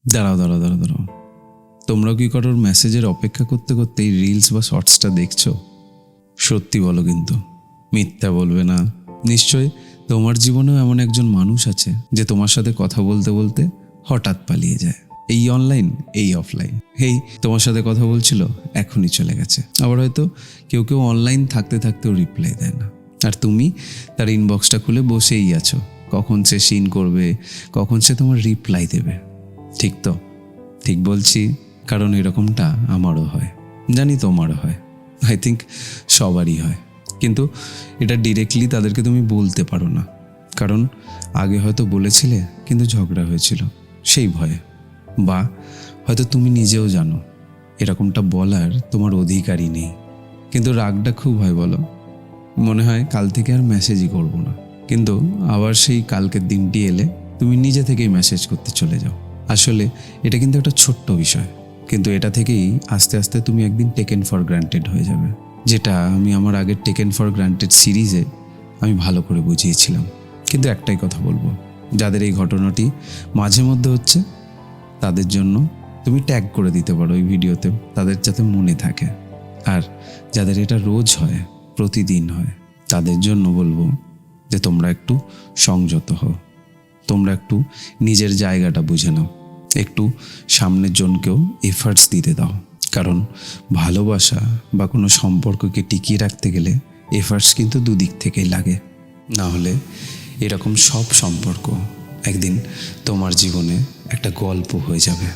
দাঁড়াও দাঁড়াও দাঁড়াও দাঁড়াও, তোমরাও কি কারোর মেসেজের অপেক্ষা করতে করতে এই রিলস বা শর্টসটা দেখছো? সত্যি বলো কিন্তু, মিথ্যা বলবে না। নিশ্চয় তোমার জীবনেও এমন একজন মানুষ আছে যে তোমার সাথে কথা বলতে বলতে হঠাৎ পালিয়ে যায়। এই অনলাইন, এই অফলাইন। এই তোমার সাথে কথা বলছিল, এখনই চলে গেছে। আবার হয়তো কেউ কেউ অনলাইন থাকতে থাকতেও রিপ্লাই দেয় না, আর তুমি তার ইনবক্সটা খুলে বসেই আছো, কখন সে সিন করবে, কখন সে তোমার রিপ্লাই দেবে। ঠিক তো? ঠিক বলছি, কারণ এরকমটা আমারও হয়, জানি তোমারও হয়, আই থিঙ্ক সবারই হয়। কিন্তু এটা ডিরেক্টলি তাদেরকে তুমি বলতে পারো না, কারণ আগে হয়তো বলেছিলে কিন্তু ঝগড়া হয়েছিল সেই ভয়ে, বা হয়তো তুমি নিজেও জানো এরকমটা বলার তোমার অধিকারই নেই, কিন্তু রাগটা খুব হয় বলো, মনে হয় কাল থেকে আর মেসেজই করবো না। কিন্তু আবার সেই কালকের দিনটি এলে তুমি নিজে থেকেই মেসেজ করতে চলে যাও। আসলে এটা কিন্তু একটা ছোট্ট বিষয়, কিন্তু এটা থেকেই আস্তে আস্তে তুমি একদিন টেকেন ফর গ্রান্টেড হয়ে যাবে, যেটা আমি আমার আগের টেকেন ফর গ্রান্টেড সিরিজে আমি ভালো করে বুঝিয়েছিলাম। কিন্তু একটাই কথা বলবো, যাদের এই ঘটনাটি মাঝে মধ্যে হচ্ছে তাদের জন্য তুমি ট্যাগ করে দিতে পারো এই ভিডিওতে, তাদের যাতে মনে থাকে। আর যাদের এটা রোজ হয়, প্রতিদিন হয়, তাদের জন্য বলবো যে তোমরা একটু সংযত হও, তোমরা একটু নিজের জায়গাটা বুঝে নাও, একটু সামনের জনকেও এফার্টস দিতে দাও। কারণ ভালোবাসা বা কোনো সম্পর্ককে টিকিয়ে রাখতে গেলে এফার্টস কিন্তু দুদিক থেকেই লাগে। না হলে এরকম সব সম্পর্ক একদিন তোমার জীবনে একটা গল্প হয়ে যাবে।